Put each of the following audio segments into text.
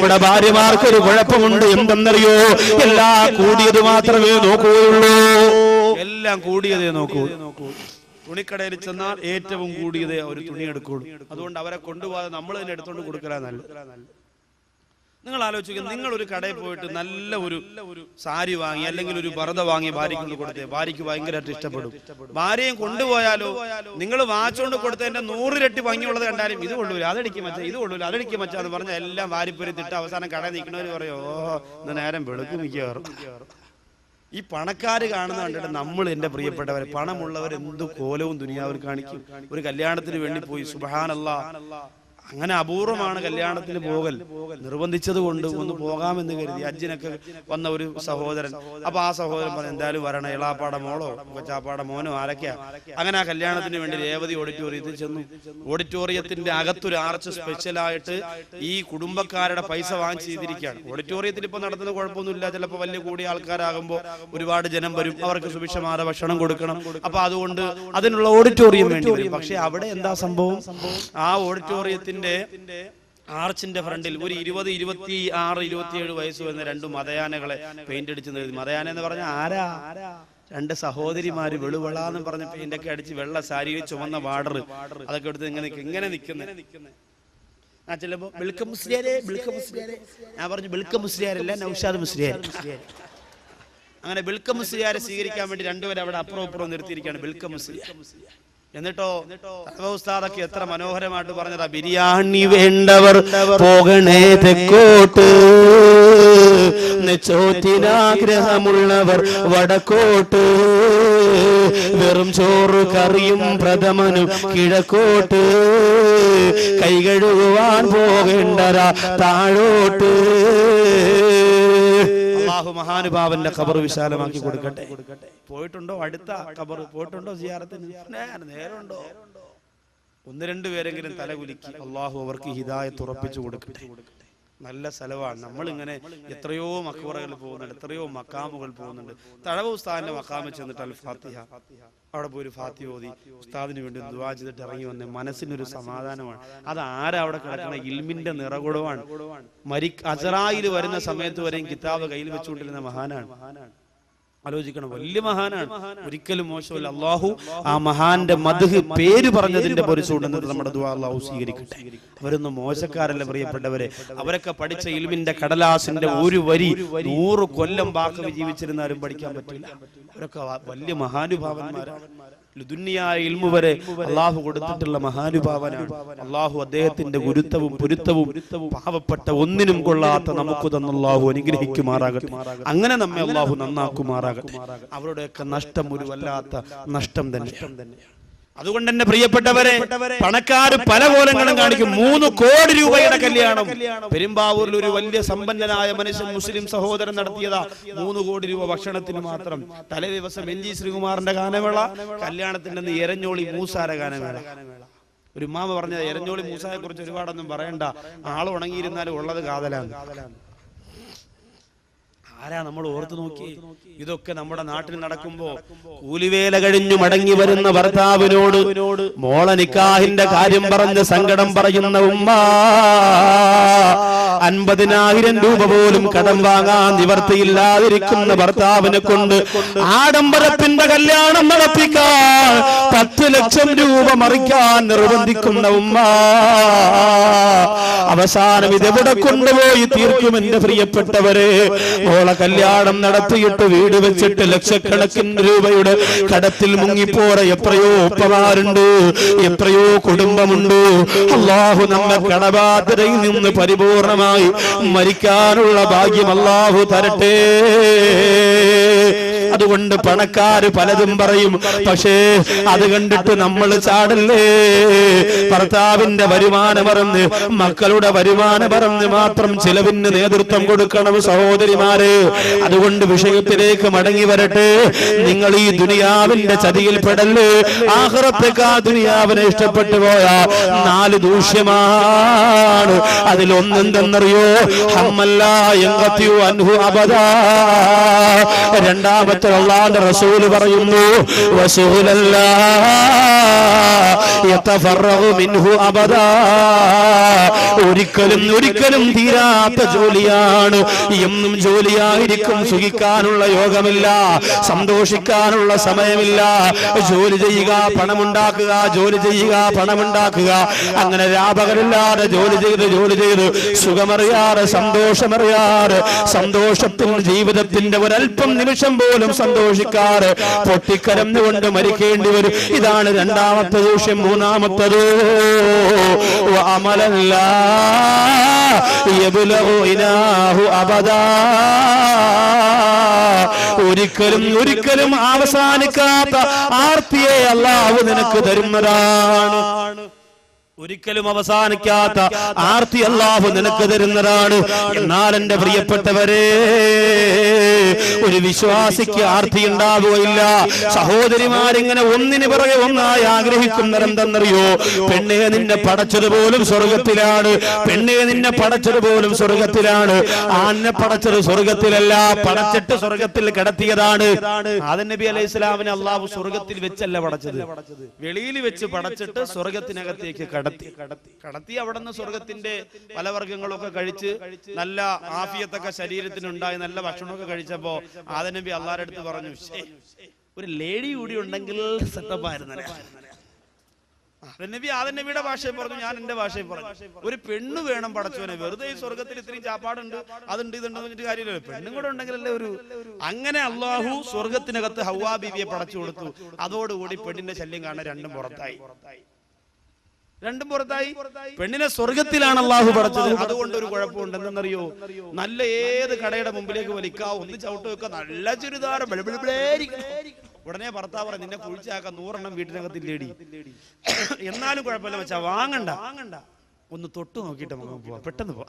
നമ്മുടെ ഭാര്യമാർക്കൊരു കുഴപ്പമുണ്ട്, എന്തെന്നറിയോ? എല്ലാം കൂടിയത് മാത്രമേ നോക്കുകയുള്ളൂ, എല്ലാം കൂടിയതേ നോക്കൂ. തുണിക്കടയിൽ ചെന്നാൽ ഏറ്റവും കൂടിയതേ ഒരു തുണി എടുക്കുള്ളൂ. അതുകൊണ്ട് അവരെ കൊണ്ടുപോകാതെ നമ്മൾ തന്നെ എടുത്തോണ്ട് കൊടുക്കലാ നല്ലത്. നിങ്ങൾ ആലോചിക്കുക, നിങ്ങൾ ഒരു കടയിൽ പോയിട്ട് നല്ല ഒരു സാരി വാങ്ങി അല്ലെങ്കിൽ ഒരു പർദ്ദ വാങ്ങി ഭാര്യയ്ക്ക് കൊണ്ട് കൊടുത്തേ, ഭാര്യയ്ക്ക് ഭയങ്കരമായിട്ട് ഇഷ്ടപ്പെടും. ഭാര്യയും കൊണ്ടുപോയാലോ നിങ്ങൾ വാങ്ങിച്ചുകൊണ്ട് കൊടുത്തതിന്റെ 100 ഇരട്ടി ഭംഗിയുള്ളത് കണ്ടാലും ഇത് കൊള്ളൂല, അതടിക്കും മച്ചാ, ഇത് കൊള്ളൂല, അതടിക്കും മച്ചാ എന്ന് പറഞ്ഞാൽ എല്ലാം വാരിപ്പൊരുത്തിട്ട് അവസാനം കടയിൽ നിൽക്കുന്നവർ പറയോ, ഇന്ന് നേരം വെളുക്കും മിക്കവാറും. ഈ പണക്കാര് കാണുന്ന കണ്ടിട്ട് നമ്മൾ, എന്റെ പ്രിയപ്പെട്ടവരെ, പണമുള്ളവർ എന്ത് കോലവും ദുനിയാവിൽ കാണിക്കും. ഒരു കല്യാണത്തിന് വേണ്ടി പോയി, സുബ്ഹാനല്ലാഹ്, അങ്ങനെ അപൂർവമാണ് കല്യാണത്തിന് പോകൽ. നിർബന്ധിച്ചത് കൊണ്ട് ഒന്ന് പോകാമെന്ന് കരുതി ഹജ്ജിനൊക്കെ വന്ന ഒരു സഹോദരൻ. അപ്പൊ ആ സഹോദരൻ പറഞ്ഞു, എന്തായാലും വരണം, ഇളാപ്പാടെ മോളോ കൊച്ചാപ്പാടെ മോനോ ആരൊക്കെയാ. അങ്ങനെ ആ കല്യാണത്തിന് വേണ്ടി രേവതി ഓഡിറ്റോറിയത്തിൽ ചെന്നു. ഓഡിറ്റോറിയത്തിന്റെ അകത്തൊരു ആർച്ച് സ്പെഷ്യലായിട്ട് ഈ കുടുംബക്കാരുടെ പൈസ വാങ്ങി ചെയ്തിരിക്കുകയാണ്. ഓഡിറ്റോറിയത്തിൽ ഇപ്പൊ നടത്തുന്ന കുഴപ്പമൊന്നുമില്ല, ചിലപ്പോൾ വലിയ കൂടിയ ആൾക്കാരാകുമ്പോൾ ഒരുപാട് ജനം വരും, അവർക്ക് സുഭിക്ഷമായ ഭക്ഷണം കൊടുക്കണം. അപ്പൊ അതുകൊണ്ട് അതിനുള്ള ഓഡിറ്റോറിയം വേണ്ടി വരും. പക്ഷെ അവിടെ എന്താ സംഭവം, ആ ഓഡിറ്റോറിയത്തിൽ ആർച്ചിന്റെ ഫ്രണ്ടിൽ ഒരു 20, 26, 27 വയസ്സ് വരുന്ന 2 മതയാനകളെ പെയിന്റ് അടിച്ച് എഴുതി. മതയാന എന്ന് പറഞ്ഞാൽ ആരാ? 2 സഹോദരിമാര് വെളുവെളാന്ന് പറഞ്ഞ പെയിന്റ് ഒക്കെ അടിച്ച്, വെള്ള സാരിയിൽ ചുമന്ന ബാർഡർ അതൊക്കെ എടുത്ത് ഇങ്ങനെ നിൽക്കുന്നത്. ആ ചിലപ്പോ ബിൽക്ക മുസ്ലിയാരെ, ഞാൻ പറഞ്ഞു ബിൽക്ക മുസ്ലിയാരല്ല, നൗഷാദ് മുസ്ലിയാർ. അങ്ങനെ ബിൽക്ക മുസ്ലിയാരെ സ്വീകരിക്കാൻ വേണ്ടി 2 പേരെ അവിടെ അപ്പുറം ഇപ്പുറം നിർത്തിയിരിക്കുകയാണ്, ബിൽക്ക മുസ്ലിയാർ. എന്നിട്ടോ ഉസ്താദൊക്കെ എത്ര മനോഹരമായിട്ട് പറഞ്ഞതാ, ബിരിയാണി വേണ്ടവർ പോകണേ തെക്കോട്ട്, നെച്ചോറ്റിനാഗ്രഹമുള്ളവർ വടക്കോട്ട്, വെറും ചോറ് കറിയും പ്രഥമനും കിഴക്കോട്ട്, കൈ കഴുകുവാൻ പോകേണ്ടരാ താഴോട്ട്. അല്ലാഹു മഹാനുഭാവന്റെ ഖബർ വിശാലമാക്കി കൊടുക്കട്ടെ. പോയിട്ടുണ്ടോ അടുത്ത ഖബർ? പോയിട്ടുണ്ടോ സിയാറത്തിന്? നേരമുണ്ടോ? 1-2 പേരെങ്കിലും തലകുലുക്കി അല്ലാഹു അവർക്ക് ഹിദായത്ത് ഉറപ്പിച്ചു കൊടുക്കട്ടെ. നല്ല സ്ഥലമാണ്. നമ്മളിങ്ങനെ എത്രയോ മഖ്ബറകൾ പോകുന്നുണ്ട്, എത്രയോ മക്കാമുകൾ പോകുന്നുണ്ട്. തഴവ ഉസ്താദിന്റെ മക്കാമിൽ ചെന്നിട്ട് അൽ ഫാത്തിഹ, അവിടെ പോയി ഒരു ഫാത്തിഹ ഓതി ഉസ്താദിന് വേണ്ടി ദുആ ചെയ്തിട്ട് ഇറങ്ങി വന്ന് മനസ്സിനൊരു സമാധാനമാണ്. അത് ആരാ അവിടെ കിടക്കുന്ന ഇൽമിന്റെ നിറകുടവാണ്. അസ്റായിൽ വരുന്ന സമയത്ത് വരെയും കിതാബ് കയ്യിൽ വെച്ചുകൊണ്ടിരുന്ന മഹാനാണ്. ആലോചിക്കണം, വലിയ മഹാനാണ്, ഒരിക്കലും മോശമല്ല. അള്ളാഹു ആ മഹാന്റെ മദ്ഹ് പേര് പറഞ്ഞതിന്റെ പൊരിച്ചുകൊണ്ടെന്നത് നമ്മുടെ ദുആ അള്ളാഹു സ്വീകരിക്കട്ടെ. അവരൊന്നും മോശക്കാരല്ല പ്രിയപ്പെട്ടവരെ. അവരൊക്കെ പഠിച്ച ഇൽമിന്റെ കടലാസിന്റെ ഒരു വരി 100 കൊല്ലം ബാക്കി ജീവിച്ചിരുന്നാലും പഠിക്കാൻ പറ്റില്ല. അവരൊക്കെ വലിയ മഹാനുഭാവന്മാരാണ്. ദുനിയായ ഇൽമു വരെ അള്ളാഹു കൊടുത്തിട്ടുള്ള മഹാനുഭാവനാണ്. അള്ളാഹു അദ്ദേഹത്തിന്റെ ഗുരുത്വവും പൊരുത്തവും പാവപ്പെട്ട ഒന്നിനും കൊള്ളാത്ത നമുക്ക് തന്ന അള്ളാഹു അനുഗ്രഹിക്കുമാറാകട്ടെ. അങ്ങനെ നമ്മെ അള്ളാഹു നന്നാക്കുമാറാകട്ടെ. അവരുടെയൊക്കെ നഷ്ടം ഒരു വല്ലാത്ത നഷ്ടം തന്നെ. അതുകൊണ്ട് തന്നെ പ്രിയപ്പെട്ടവരെ, പണക്കാര് പല കോലങ്ങളും കാണിക്കും. 3 കോടി രൂപയുടെ കല്യാണം പെരുമ്പാവൂരിൽ ഒരു വലിയ സമ്പന്നനായ മനുഷ്യൻ, മുസ്ലിം സഹോദരൻ നടത്തിയതാ. 3 കോടി രൂപ ഭക്ഷണത്തിന് മാത്രം. തലേ ദിവസം എൻ ജി ശ്രീകുമാറിന്റെ ഗാനമേള, കല്യാണത്തിന്റെ എരഞ്ഞോളി മൂസാര ഗാനമേള. ഒരു മാമ പറഞ്ഞത്, എരഞ്ഞോളി മൂസായെ കുറിച്ച് ഒരുപാടൊന്നും പറയണ്ട, ആൾ ഉണങ്ങിയിരുന്നാലും ഉള്ളത് കാതലാണ്. ആരാ നമ്മൾ ഓർത്തു നോക്കി? ഇതൊക്കെ നമ്മുടെ നാട്ടിൽ നടക്കുമ്പോ കൂലിവേല കഴിഞ്ഞു മടങ്ങി വരുന്ന ഭർത്താവിനോട് മോളെ നിക്കാഹിന്റെ കാര്യം പറഞ്ഞ് സങ്കടം പറയുന്ന ഉമ്മ, 50,000 രൂപ പോലും കടം വാങ്ങാൻ നിവർത്തിയില്ലാതിരിക്കുന്ന ഭർത്താവിനെ കൊണ്ട് ആഡംബരത്തിന്റെ കല്യാണം നടത്തിക്കാൻ 10 ലക്ഷം രൂപ മറിക്കാൻ നിർബന്ധിക്കുന്ന ഉമ്മ, അവസാനം ഇതെവിടെ കൊണ്ടുപോയി തീർക്കും? എന്റെ പ്രിയപ്പെട്ടവരെ, മോളെ കല്യാണം നടത്തിയിട്ട് വീട് വെച്ചിട്ട് ലക്ഷക്കണക്കിന് രൂപയുടെ കടത്തിൽ മുങ്ങിപ്പോറ എത്രയോ ഉപ്പമാരുണ്ട്, എത്രയോ കുടുംബമുണ്ട്. അല്ലാഹു നമ്മെ കടബാധ്യതയിൽ നിന്ന് പരിപൂർണമായി മരിക്കാനുള്ള ഭാഗ്യം അല്ലാഹു തരട്ടെ. അതുകൊണ്ട് പണക്കാര് പലതും പറയും, പക്ഷേ അത് കണ്ടിട്ട് നമ്മൾ ചാടല്ലേ. ഭർത്താവിന്റെ വരുമാനം പറഞ്ഞ്, മക്കളുടെ വരുമാനം പറഞ്ഞ് മാത്രം ചിലവിന് നേതൃത്വം കൊടുക്കണം സഹോദരിമാരെ. അതുകൊണ്ട് വിഷയത്തിലേക്ക് മടങ്ങി വരട്ടെ. നിങ്ങൾ ഈ ദുനിയാവിന്റെ ചതിയിൽ പെടല്ലേ. ആഖിറത്തേക്കാ ദുനിയാവിനെ ഇഷ്ടപ്പെട്ടു പോയ 4 ദൂഷ്യമാണ്. അതിലൊന്നെന്തെന്നറിയോ? ഹമ്മല്ലാ യൻഖതിഉ അൻഹു അബദാ. രണ്ടാമത്തെ ഖിയാമത്തിൽ അല്ലാഹുവിന്റെ റസൂൽ പറയുന്നു വശുഹുലല്ലാ യതഫറഗു മിൻഹു അബദാ. ഒരിക്കലും തീരാത്ത ജോലിയാണ്. എന്നും ജോലിയായിരിക്കും. സുഖിക്കാനുള്ള യോഗമില്ല, സന്തോഷിക്കാനുള്ള സമയമില്ല. ജോലി ചെയ്യുക, പണമുണ്ടാക്കുക, ജോലി ചെയ്യുക, പണമുണ്ടാക്കുക. അങ്ങനെ രാപകലില്ലാതെ ജോലി ചെയ്ത് സുഖമറിയാറ്, സന്തോഷമറിയാറ്, സന്തോഷത്തിൽ ജീവിതത്തിന്റെ ഒരൽപ്പം നിമിഷം പോലും സന്തോഷിക്കാറ് പൊട്ടിക്കരന്നുകൊണ്ട് മരിക്കേണ്ടി വരും. ഇതാണ് രണ്ടാമത്തെ ദൂഷ്യം. മൂന്നാമത്തത് അമലല്ല യബ്ലഗു ഇലാഹു അബദാ. ഒരിക്കലും അവസാനിക്കാത്ത ആർത്തിയെ അല്ലാഹു നിനക്ക് തരുന്നതാണ്. ഒരിക്കലും അവസാനിക്കാത്ത ആർത്തി അല്ലാഹു നിനക്ക് തരുന്നതാണ്. എന്നാൽ എന്റെ പ്രിയപ്പെട്ടവരെ, ഒരു വിശ്വാസിക്ക് ആർത്തി ഉണ്ടാവുകയില്ല. സഹോദരിമാരിങ്ങനെ ഒന്നിന് പിറകെ ഒന്നായി ആഗ്രഹിക്കുന്നവരെന്തെന്നറിയോ? പെണ്ണെ നിന്നെ പടച്ചതുപോലും സ്വർഗത്തിലാണ്, പെണ്ണെ നിന്നെ പടച്ചതുപോലും സ്വർഗത്തിലാണ്. ആന്നെ പടച്ചത് സ്വർഗത്തിലല്ല, പടച്ചിട്ട് സ്വർഗത്തിൽ കിടത്തിയതാണ്. ആദം നബി അലൈഹി സ്വലാമിനെ അല്ലാഹു സ്വർഗത്തിൽ വെച്ചല്ല പടച്ചത്, വെളിയിൽ വെച്ച് പടച്ചിട്ട് സ്വർഗത്തിനകത്തേക്ക് കടത്തി അവിടെ നിന്ന് സ്വർഗത്തിന്റെ പല വർഗ്ഗങ്ങളൊക്കെ കഴിച്ച് നല്ല ആഫിയത്തൊക്കെ ശരീരത്തിനുണ്ടായി നല്ല ഭക്ഷണമൊക്കെ കഴിച്ചപ്പോ ആദം നബി അല്ലാഹുവിന്റെ അടുത്ത് പറഞ്ഞു, ഒരു ലേഡി കൂടി ഉണ്ടെങ്കിൽ സെറ്റപ്പായിരുന്നല്ലേ. ആദം നബിയുടെ ഭാഷയിൽ പറഞ്ഞു, ഞാൻ എന്റെ ഭാഷയിൽ പറഞ്ഞു, ഒരു പെണ്ണ് വേണം പടച്ചോനെ. വെറുതെ ഈ സ്വർഗത്തിൽ ഇത്രയും ചാപ്പാടുണ്ട്, അതുണ്ട്, ഇതുണ്ട് പറഞ്ഞിട്ട് കാര്യമില്ല. പെണ്ണും കൂടെ ഉണ്ടെങ്കിലല്ലേ ഒരു. അങ്ങനെ അല്ലാഹു സ്വർഗത്തിനകത്ത് ഹവ്വാ ബീവിയെ പടച്ചു കൊടുത്തു. അതോടുകൂടി പെണ്ണിന്റെ ശല്യം കാണാൻ രണ്ടും പുറത്തായി. പെണ്ണിനെ സ്വർഗത്തിലാണ് അല്ലാഹു പടച്ചത്. അതുകൊണ്ട് ഒരു കുഴപ്പമുണ്ട്. എന്തെന്നറിയോ? നല്ല ഏത് കടയുടെ മുമ്പിലേക്ക് വലിക്കാവോ, ഒന്ന് ചവിട്ട് വെക്കുക, നല്ല ചുരിദാർ ഉടനെ ഭർത്താവ് പറഞ്ഞു, നിന്നെ കുഴിച്ചാക്കാൻ 100 എണ്ണം വീട്ടിനകത്തില്ലേടി. എന്നാലും കുഴപ്പമില്ല വെച്ചാ വാങ്ങണ്ട, ഒന്ന് തൊട്ട് നോക്കിയിട്ട് നമുക്ക് പോവാം, പെട്ടെന്ന് പോവാം.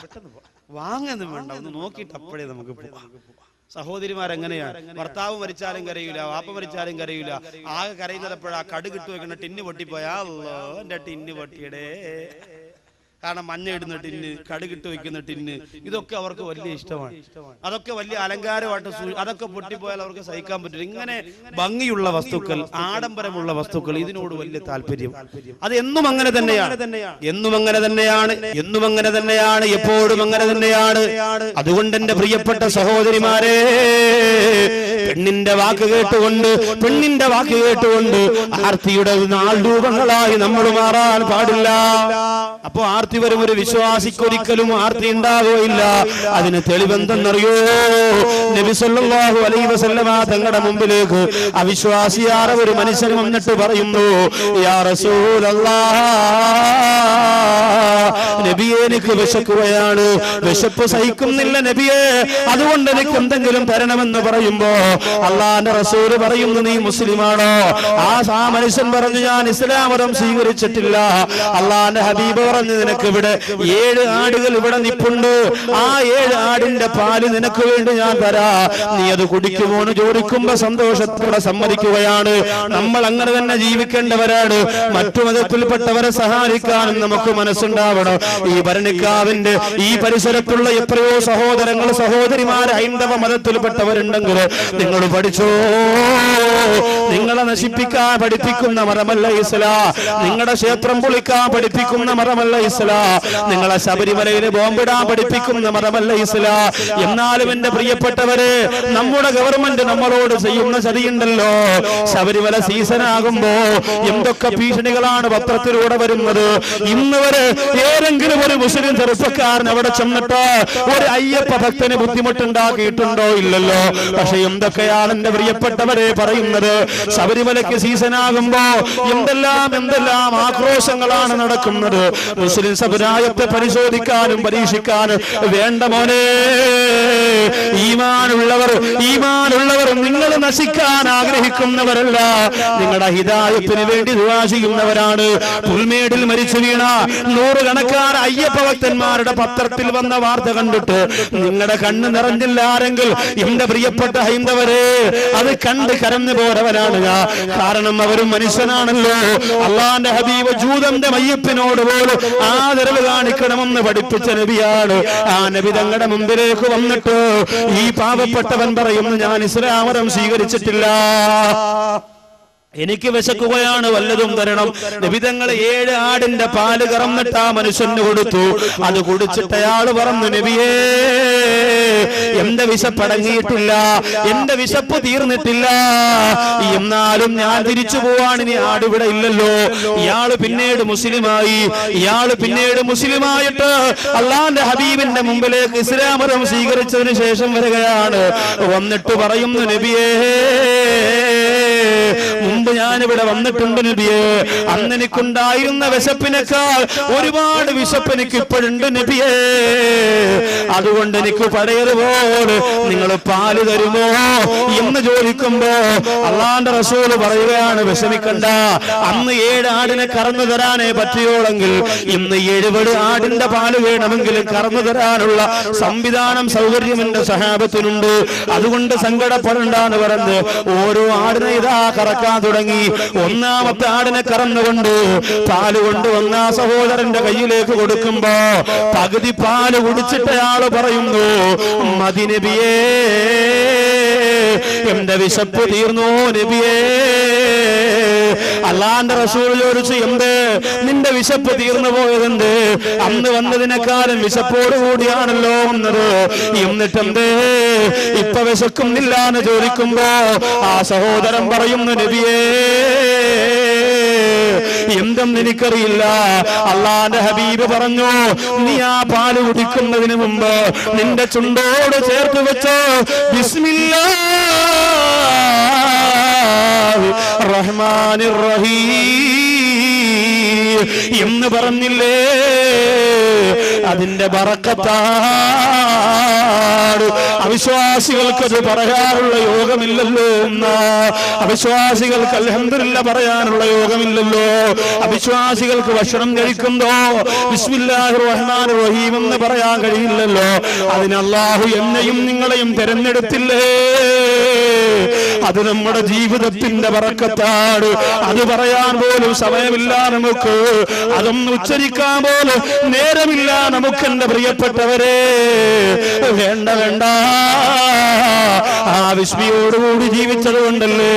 വാങ്ങൊന്നും വേണ്ട, ഒന്ന് നോക്കിയിട്ട് അപ്പോഴേ നമുക്ക് പോവാം. സഹോദരിമാരെങ്ങനെയാണ്? ഭർത്താവ് മരിച്ചാലും കരയൂല, വാപ്പ മരിച്ചാലും കരയൂല. ആകെ കരയുന്നത് എപ്പോഴാ? കടുകിട്ട് വെക്കുന്ന ടിന്ന് പൊട്ടിപ്പോയാ, അല്ലോ എന്റെ ടിന്ന് പൊട്ടിയടേ. കാരണം മഞ്ഞ ഇടുന്ന ടിന്ന്, കടുകിട്ട് വെക്കുന്ന ടിന്ന്, ഇതൊക്കെ അവർക്ക് വലിയ ഇഷ്ടമാണ്. അതൊക്കെ വലിയ അലങ്കാരമായിട്ട് അതൊക്കെ പൊട്ടിപ്പോയാൽ അവർക്ക് സഹിക്കാൻ പറ്റില്ല. ഇങ്ങനെ ഭംഗിയുള്ള വസ്തുക്കൾ, ആഡംബരമുള്ള വസ്തുക്കൾ, ഇതിനോട് വലിയ താല്പര്യം. അത് എന്നും അങ്ങനെ തന്നെയാണ്, എപ്പോഴും അങ്ങനെ തന്നെയാണ്. അതുകൊണ്ട് എന്റെ പ്രിയപ്പെട്ട സഹോദരിമാരെ, പെണ്ണിന്റെ വാക്ക് കേട്ടുകൊണ്ട് ആർത്തിയുടെ നാൾ രൂപങ്ങളായി നമ്മൾ മാറാൻ പാടില്ല. അപ്പോ ആർത്തി വരും. ഒരു വിശ്വാസിക്കൊരിക്കലും ആർത്തി ഉണ്ടാവുകയില്ല. അതിന് തെളിവെന്തെന്നറിയോ? നബി സല്ലല്ലാഹു അലൈഹി വസല്ലമ തങ്ങളുടെ മുമ്പിലേക്ക് അവിശ്വാസിയായ ഒരു മനുഷ്യൻ വന്നിട്ട് പറയുന്നു, യാ റസൂലല്ലാഹ്, നബിയെ എനിക്ക് വിശക്കുകയാണ്, വിശപ്പ് സഹിക്കുന്നില്ല നബിയെ, അതുകൊണ്ട് എനിക്ക് എന്തെങ്കിലും തരണമെന്ന് പറയുമ്പോ അള്ളാന്റെ റസൂല് പറയുന്നു, നീ മുസ്ലിമാണോ? ആ മനുഷ്യൻ പറഞ്ഞു, ഞാൻ ഇസ്ലാം മതം സ്വീകരിച്ചിട്ടില്ല. അള്ളാന്റെ ഹബീബ് പറഞ്ഞു, നിനക്ക് ഇവിടെ 7 ആടുകൾ ഇവിടെ നിപ്പുണ്ട്, ആ 7 ആടിന്റെ പാല് നിനക്ക് വേണ്ടി ഞാൻ തരാ, നീ അത് കുടിക്കുമോ എന്ന് ചോദിക്കുമ്പോ സന്തോഷത്തോടെ സമ്മതിക്കുകയാണ്. നമ്മൾ അങ്ങനെ തന്നെ ജീവിക്കേണ്ടവരാണ്. മറ്റു മതത്തിൽപ്പെട്ടവരെ സഹായിക്കാനും നമുക്ക് മനസ്സുണ്ടാവണം. ഈ ഭരണിക്കാവിന്റെ ഈ പരിസരത്തുള്ള എത്രയോ സഹോദരങ്ങൾ, സഹോദരിമാർ ഹൈന്ദവ മതത്തിൽപ്പെട്ടവരുണ്ടെങ്കിൽ നിങ്ങൾ പഠിച്ചോ, നിങ്ങളെ നശിപ്പിക്കാൻ പഠിപ്പിക്കുന്ന മതമല്ല ഇസ്ലാം. നിങ്ങളുടെ ക്ഷേത്രം പൊളിക്കാൻ പഠിപ്പിക്കുന്ന മതമല്ല ഇസ്ലാം. നിങ്ങളെ ശബരിമലയിൽ ബോംബിടാൻ പഠിപ്പിക്കുന്ന മതമല്ല ഇസ്ലാം. എന്നാലും എന്റെ പ്രിയപ്പെട്ടവരെ, നമ്മുടെ ഗവൺമെന്റ് നമ്മളോട് ചെയ്യുന്ന ചതിയുണ്ടല്ലോ. ശബരിമല സീസൺ ആകുമ്പോ എന്തൊക്കെ ഭീഷണികളാണ് പത്രത്തിലൂടെ വരുന്നത്. ഇന്ന് വരെ ഏതെങ്കിലും ഒരു മുസ്ലിം ചെറുപ്പക്കാരൻ അവിടെ ചെന്നിട്ട് ഒരു അയ്യപ്പ ഭക്തന് ബുദ്ധിമുട്ടുണ്ടാക്കിയിട്ടുണ്ടോ? ഇല്ലല്ലോ. പക്ഷെ എന്തൊക്കെയാണ് എന്റെ പ്രിയപ്പെട്ടവരെ പറയുന്നത്? ശബരിമലയ്ക്ക് സീസൺ ആകുമ്പോ എന്തെല്ലാം ആക്രോശങ്ങളാണ് നടക്കുന്നത്. മുസ്ലിം സമുദായത്തെ പരിശോധിക്കാനും പരീക്ഷിക്കാനും വേണ്ട മോനെ. ഈമാനുള്ളവർ നിങ്ങൾ നശിക്കാൻ ആഗ്രഹിക്കുന്നവരല്ല, നിങ്ങളുടെ ഹിദായത്തിന് വേണ്ടി ദുആ ചെയ്യുന്നവരാണ്. പുൽമേടിൽ മരിച്ചു വീണ 100 കണക്കാർ അയ്യപ്പ ഭക്തന്മാരുടെ പത്രത്തിൽ വന്ന വാർത്ത കണ്ടിട്ട് നിങ്ങളുടെ കണ്ണ് നിറഞ്ഞില്ല ആരെങ്കിൽ, എന്റെ പ്രിയപ്പെട്ട ഹൈന്ദവരെ, അത് കണ്ട് കരഞ്ഞു പോരവനാണ് ഞാൻ. കാരണം അവരും മനുഷ്യനാണല്ലോ. അള്ളാന്റെ ഹബീബ് ജൂതന്റെ മയ്യപ്പിനോട് പോലും ആദരവ് കാണിക്കണമെന്ന് പഠിപ്പിച്ച നബിയാണ്. ആ നബി തങ്ങളുടെ മുമ്പിലേക്ക് വന്നിട്ട് ഈ പാവപ്പെട്ടവൻ പറയുന്നു, ഞാൻ ഇസ്ലാം മതം സ്വീകരിച്ചിട്ടില്ല, എനിക്ക് വിശക്കുകയാണ്, വല്ലതും തരണം. നബി തങ്ങൾ 7 ആടിന്റെ പാല് കറന്നിട്ട് ആ മനുഷ്യന് കൊടുത്തു. അത് കുടിച്ചിട്ട് അയാൾ പറഞ്ഞു, നബിയേ, എന്റെ വിശപ്പടങ്ങിയിട്ടില്ല, എന്റെ വിശപ്പ് തീർന്നിട്ടില്ല, എന്നാലും ഞാൻ തിരിച്ചു പോവാണ്, ഇനി ആടിവിടെ ഇല്ലല്ലോ. ഇയാള് പിന്നീട് മുസ്ലിമായിട്ട് അള്ളാന്റെ ഹബീബിന്റെ മുമ്പിലേക്ക് ഇസ്ലാം മതം സ്വീകരിച്ചതിന് ശേഷം വരികയാണ്. വന്നിട്ട് പറയുന്നു, നബിയേ, മുമ്പ് ഞാനിവിടെ വന്നിട്ടുണ്ട് നബിയേ, അന്ന് എനിക്കുണ്ടായിരുന്ന വിശപ്പിനേക്കാൾ ഒരുപാട് വിശപ്പ് എനിക്ക് ഇപ്പോഴുണ്ട് നബിയേ, അതുകൊണ്ട് എനിക്ക് പഴയതുപോലെ നിങ്ങൾ പാല് തരുമോ എന്ന് ചോദിക്കുമ്പോ അള്ളാന്റെ റസൂല് പറയുകയാണ്, വിഷമിക്കണ്ട, അന്ന് 7 ആടിനെ കറന്നു തരാനേ പറ്റിയോളെങ്കിൽ ഇന്ന് 70 ആടിന്റെ പാല് വേണമെങ്കിലും കറന്നു തരാനുള്ള സംവിധാനം, സൗകര്യം എന്റെ സഹാബത്തിനുണ്ട്, അതുകൊണ്ട് സങ്കടപ്പെടണ്ടാന്ന് പറഞ്ഞ് ഓരോ ആടിനെ ഇതാ കറക്കാൻ തുടങ്ങി. 1ാമത്തെ ആടിനെ കറന്നുകൊണ്ട് പാല് കൊണ്ടുവന്ന സഹോദരന്റെ കയ്യിലേക്ക് കൊടുക്കുമ്പോ പകുതി പാല് കുടിച്ചിട്ട് അയാള് പറയുന്നു, മതി നബിയേ, എന്റെ വിശപ്പ് തീർന്നു നബിയേ. അള്ളാന്റെ റസൂൽ ചോദിച്ചു, എന്ത് നിന്റെ വിശപ്പ് തീർന്നു പോയതെന്ത്? അന്ന് വന്നതിനേക്കാളും വിശപ്പോടുകൂടിയാണല്ലോ വന്നത്, എന്നിട്ടെന്തേ ഇപ്പൊ വിശക്കുന്നില്ല എന്ന് ചോദിക്കുമ്പോ ആ സഹോദരൻ പറയുന്നു, നബിയേ, എന്തെന്ന് എനിക്കറിയില്ല, അള്ളാന്റെ ഹബീബ് പറഞ്ഞു, നീ ആ പാല് കുടിക്കുന്നതിന് മുമ്പ് നിന്റെ ചുണ്ടോട് ചേർത്ത് വെച്ച് ബിസ്മില്ലാഹിർ റഹ്മാനിർ റഹീം എന്ന് പറഞ്ഞില്ലേ, അതിന്റെ ബറക്കത്താണ്. അവിശ്വാസികൾക്കത് പറയാനുള്ള യോഗമില്ലല്ലോ, അവിശ്വാസികൾക്ക് അൽഹംദുലില്ലാ പറയാനുള്ള യോഗമില്ലല്ലോ. അവിശ്വാസികൾക്ക് ഭക്ഷണം കഴിക്കുമ്പോ ബിസ്മില്ലാഹിർ റഹ്മാനിർ റഹീം എന്ന് പറയാൻ കഴിയില്ലല്ലോ. അതിന് അല്ലാഹു എന്നെയും നിങ്ങളെയും തിരഞ്ഞെടുത്തില്ലേ, അത് നമ്മുടെ ജീവിതത്തിന്റെ ബറക്കത്താണ്. അത് പറയാൻ പോലും സമയമില്ല നമുക്ക്, അതൊന്നും ഉച്ചരിക്കാൻ പോലും നേരമില്ല നമുക്ക്. എന്റെ പ്രിയപ്പെട്ടവരെ, വേണ്ട വേണ്ട, ആ വിസ്മയോടുകൂടി ജീവിച്ചത് കൊണ്ടല്ലേ